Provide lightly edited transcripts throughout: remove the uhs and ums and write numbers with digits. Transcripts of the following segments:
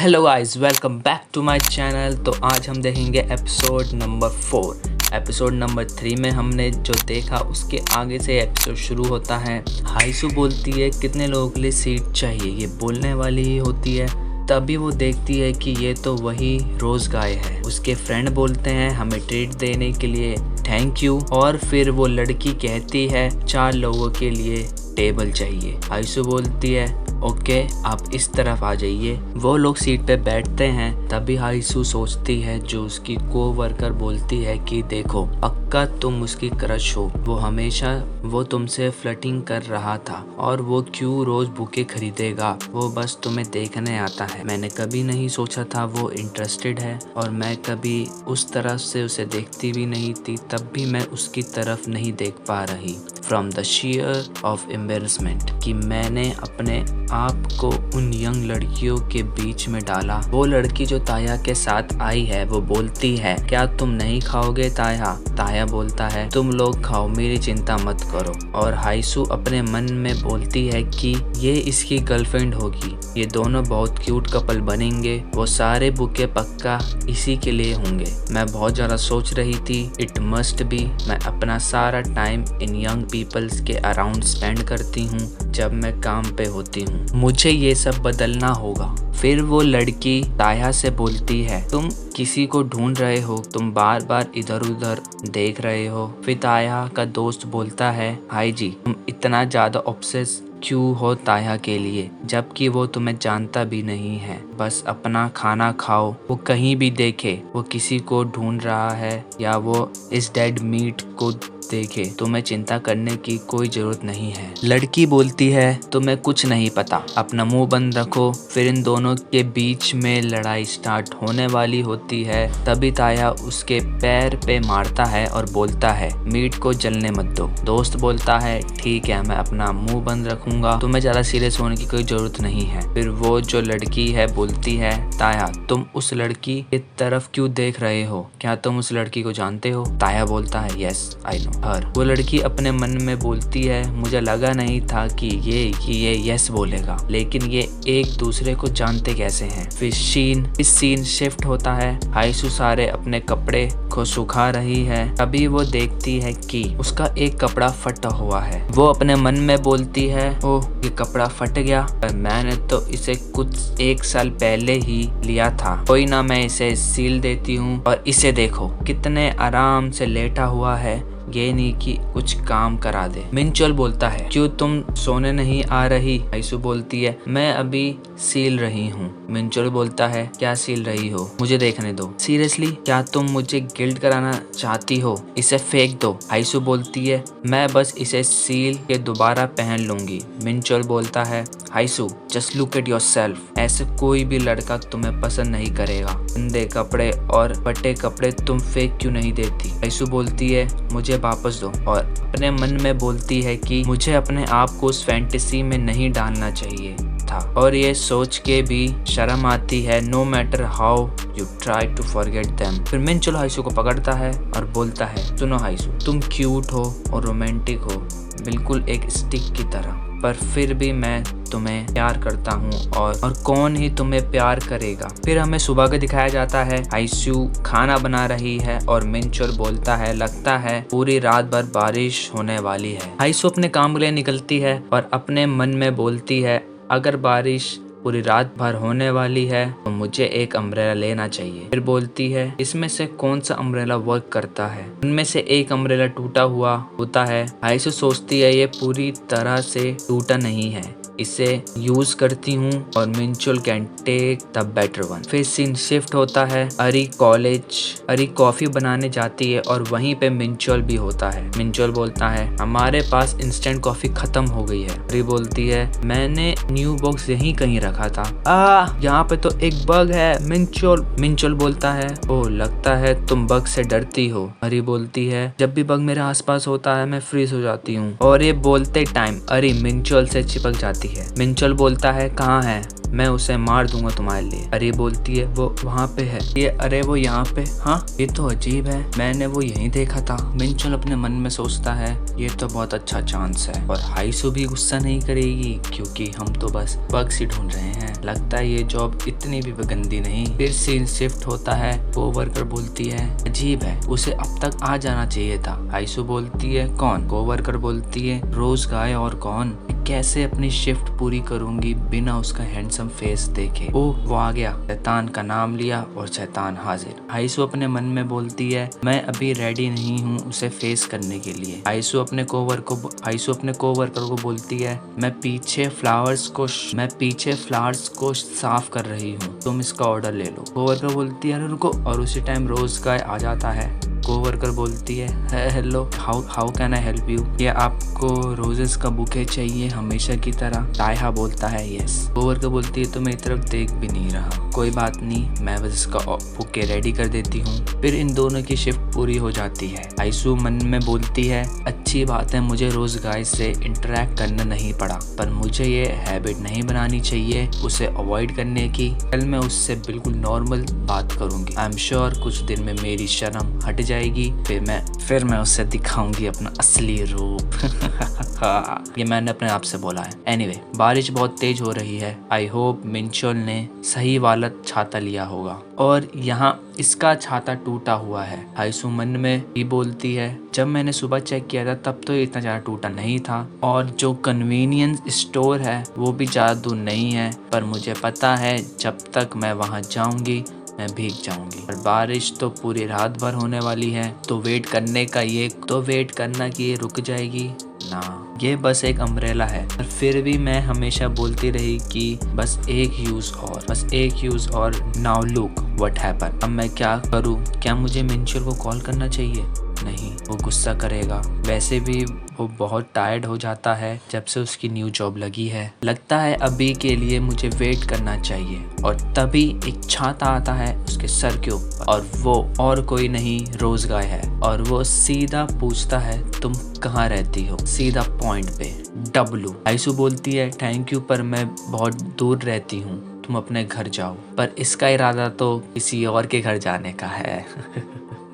Hello guys, welcome back to my channel. तो आज हम देखेंगे एपिसोड नंबर 4। एपिसोड नंबर 3 में हमने जो देखा उसके आगे से एपिसोड शुरू होता है। हाइसू बोलती है कितने लोगों के लिए सीट चाहिए, ये बोलने वाली ही होती है। तभी वो देखती है कि ये तो वही रोज गाय है। उसके फ्रेंड बोलते हैं हमें ट्रीट देने के लिए थैंक यू, और फिर वो लड़की कहती है 4 लोगों के लिए टेबल चाहिए। हाइसू बोलती है ओके, आप इस तरफ आ जाइए। वो लोग सीट पे बैठते हैं। तभी हाइसू सोचती है जो उसकी कोवर्कर बोलती है कि देखो पक्का तुम उसकी क्रश हो, वो तुमसे फ्लर्टिंग कर रहा था, और वो क्यों रोज बुके खरीदेगा, वो बस तुम्हें देखने आता है। मैंने कभी नहीं सोचा था वो इंटरेस्टेड है, और मैं कभी उस तरफ से उसे देखती भी नहीं थी, तब भी मैं उसकी तरफ नहीं देख पा रही। From the share of embarrassment कि मैंने अपने आप को उन यंग लड़कियों के बीच में डाला। वो लड़की जो ताया के साथ आई है वो बोलती है क्या तुम नहीं खाओगे ताया? ताया बोलता है तुम लोग खाओ, मेरी चिंता मत करो। और हाइसू अपने मन में बोलती है कि ये इसकी गर्लफ्रेंड होगी, ये दोनों बहुत क्यूट कपल बनेंगे, वो सारे बुके पक्का इसी के लिए होंगे। मैं बहुत ज्यादा सोच रही थी, इट मस्ट बी। मैं अपना सारा टाइम इन यंग पीपल्स के अराउंड स्पेंड करती हूँ जब मैं काम पे होती हूँ, मुझे ये सब बदलना होगा। फिर वो लड़की ताया से बोलती है तुम किसी को ढूंढ रहे हो, तुम बार बार इधर उधर देख रहे हो। फिर ताया का दोस्त बोलता है हाय जी, तुम इतना ज्यादा ऑब्सेस क्यों हो ताया के लिए, जबकि वो तुम्हें जानता भी नहीं है। बस अपना खाना खाओ। वो कहीं भी देखे वो किसी को ढूंढ रहा है या वो इस डेड मीट को देखे, तुम्हें चिंता करने की कोई जरूरत नहीं है। लड़की बोलती है तुम्हें कुछ नहीं पता, अपना मुंह बंद रखो। फिर इन दोनों के बीच में लड़ाई स्टार्ट होने वाली होती है। तभी ताया उसके पैर पे मारता है और बोलता है मीट को जलने मत दो। दोस्त बोलता है ठीक है, मैं अपना मुंह बंद रखूंगा, तुम्हें ज्यादा सीरियस होने की कोई जरूरत नहीं है। फिर वो जो लड़की है बोलती है ताया तुम उस लड़की की तरफ क्यों देख रहे हो, क्या तुम उस लड़की को जानते हो? ताया बोलता है यस आई नो हर। वो लड़की अपने मन में बोलती है मुझे लगा नहीं था कि ये यस बोलेगा, लेकिन ये एक दूसरे को जानते कैसे हैं। फिर सीन शिफ्ट होता है। हाइसू सारे अपने कपड़े को सुखा रही है। अभी वो देखती है कि उसका एक कपड़ा फटा हुआ है। वो अपने मन में बोलती है ओह ये कपड़ा फट गया, मैंने तो इसे कुछ 1 साल पहले ही लिया था, कोई ना मैं इसे सील देती हूँ। और इसे देखो कितने आराम से लेटा हुआ है, ये नहीं कि कुछ काम करा दे। मिनचोल बोलता है क्यों तुम सोने नहीं आ रही? हाइसू बोलती है मैं अभी सील रही हूँ। मिनचोल बोलता है क्या सील रही हो, मुझे देखने दो। सीरियसली क्या तुम मुझे गिल्ट कराना चाहती हो? इसे फेंक दो। हाइसू बोलती है मैं बस इसे सील के दोबारा पहन लूंगी। मिनचोल बोलता है हाइसू जस्ट लुक एट योरसेल्फ, ऐसे कोई भी लड़का तुम्हें पसंद नहीं करेगा। गंदे कपड़े और फटे कपड़े तुम फेंक क्यों नहीं देती? हाइसू बोलती है मुझे वापस दो, और अपने मन में बोलती है कि मुझे अपने आप को उस फैंटेसी में नहीं डालना चाहिए था, और ये सोच के भी शर्म आती है no matter how you try to forget them. फिर मिनचोल हाइसू को पकड़ता है और बोलता है सुनो हाइसू, तुम क्यूट हो और रोमांटिक हो, बिल्कुल एक स्टिक की तरह, पर फिर भी मैं तुम्हें प्यार करता हूँ, और कौन ही तुम्हें प्यार करेगा। फिर हमें सुबह का दिखाया जाता है। हाइसू खाना बना रही है और मिनचोल बोलता है लगता है पूरी रात भर बारिश होने वाली है। हाइसू अपने काम के लिए निकलती है और अपने मन में बोलती है अगर बारिश पूरी रात भर होने वाली है तो मुझे एक अम्ब्रेला लेना चाहिए। फिर बोलती है इसमें से कौन सा अम्ब्रेला वर्क करता है? उनमें से एक अम्ब्रेला टूटा हुआ होता है। हाइसू सोचती है ये पूरी तरह से टूटा नहीं है, इसे यूज करती हूँ और मिनचोल can take the better one. फिर सीन शिफ्ट होता है। अरी कॉफी बनाने जाती है और वहीं पे मिनचोल भी होता है। मिनचोल बोलता है हमारे पास इंस्टेंट कॉफी खत्म हो गई है। अरी बोलती है मैंने न्यू बॉक्स यहीं कहीं रखा था। यहाँ पे तो एक बग है। मिनचोल बोलता है ओह लगता है तुम बग से डरती हो। अरी बोलती है जब भी बग मेरे आसपास होता है मैं फ्रीज हो जाती हूँ। और ये बोलते टाइम अरी मिनचोल से चिपक जाती है। मिनचोल बोलता है कहाँ है? मैं उसे मार दूंगा तुम्हारे लिए। अरे बोलती है वो वहाँ पे है। ये अरे वो यहाँ पे, हाँ ये तो अजीब है, मैंने वो यहीं देखा था। मिनचुन अपने मन में सोचता है ये तो बहुत अच्छा चांस है। और हाइसू भी गुस्सा नहीं करेगी क्योंकि हम तो बस बग्स ही ढूंढ रहे हैं। लगता है ये जॉब इतनी भी गंदी नहीं। फिर सीन शिफ्ट होता है। कोवर्कर बोलती है अजीब है, उसे अब तक आ जाना चाहिए था। हाइसू बोलती है कौन? कोवर्कर बोलती है रोज गाय। और कौन? कैसे अपनी शिफ्ट पूरी करूंगी बिना उसका हैंडसम फेस देखे। ओह वो आ गया। शैतान का नाम लिया और शैतान हाजिर। हाइसू अपने मन में बोलती है मैं अभी रेडी नहीं हूँ उसे फेस करने के लिए। हाइसू अपने कोवर्कर को बोलती है मैं पीछे फ्लावर्स को साफ कर रही हूँ, तुम इसका ऑर्डर ले लो। कोवर्कर बोलती है रुको। और उसी टाइम रोज गाय आ जाता है। कोवर्कर बोलती है hello, how can I help you? क्या आपको रोजेस का बुके चाहिए हमेशा की तरह? तायहा बोलता है यस। कोवर्कर बोलती है तो मेरी तरफ देख भी नहीं रहा। कोई बात नहीं, मैं बस इसका बुके रेडी कर देती हूँ। फिर इन दोनों की शिफ्ट पूरी हो जाती है। हाइसू मन में बोलती है अच्छी बात है मुझे रोज गाय से इंटरेक्ट करना नहीं पड़ा, पर मुझे ये हैबिट नहीं बनानी चाहिए उसे अवॉइड करने की। कल मैं उससे बिल्कुल नॉर्मल बात करूंगी। आई एम श्योर कुछ दिन में मेरी शर्म हट जाएगी। फिर मैं उससे दिखाऊंगी अपना असली रूप। ये मैंने अपने आप से बोला है। एनीवे, बारिश बहुत तेज हो रही है। आई होप मिनचोल ने सही वाला छाता लिया होगा और यहाँ इसका छाता टूटा हुआ है। हाइसू मन में भी बोलती है जब मैंने सुबह चेक किया था तब तो इतना ज्यादा टूटा नहीं था और जो कन्वीनियंस स्टोर है वो भी ज्यादा दूर नहीं है, पर मुझे पता है जब तक मैं वहाँ जाऊंगी मैं भीग जाऊंगी। और बारिश तो पूरी रात भर होने वाली है तो वेट करना कि ये रुक जाएगी ना, ये बस एक अम्ब्रेला है। पर फिर भी मैं हमेशा बोलती रही कि बस एक यूज और नाउ लुक व्हाट हैपन। अब मैं क्या करूं? क्या मुझे मिनचुल को कॉल करना चाहिए? नहीं, वो गुस्सा करेगा। वैसे भी वो बहुत टायर्ड हो जाता है जब से उसकी न्यू जॉब लगी है। लगता है अभी के लिए मुझे वेट करना चाहिए। और तभी एक छाता आता है उसके सर के ऊपर और वो और कोई नहीं रोज गाय है। और वो सीधा पूछता है तुम कहाँ रहती हो? सीधा पॉइंट पे W। हाइसू बोलती है थैंक यू पर मैं बहुत दूर रहती हूँ, तुम अपने घर जाओ। पर इसका इरादा तो किसी और के घर जाने का है।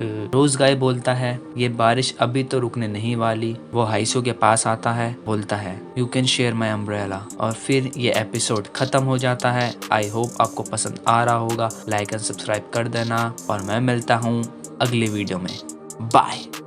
रोज गाय बोलता है ये बारिश अभी तो रुकने नहीं वाली। वो हाइसू के पास आता है, बोलता है you can share my umbrella. और फिर ये एपिसोड खत्म हो जाता है। आई होप आपको पसंद आ रहा होगा। लाइक एंड सब्सक्राइब कर देना और मैं मिलता हूँ अगली वीडियो में। बाय।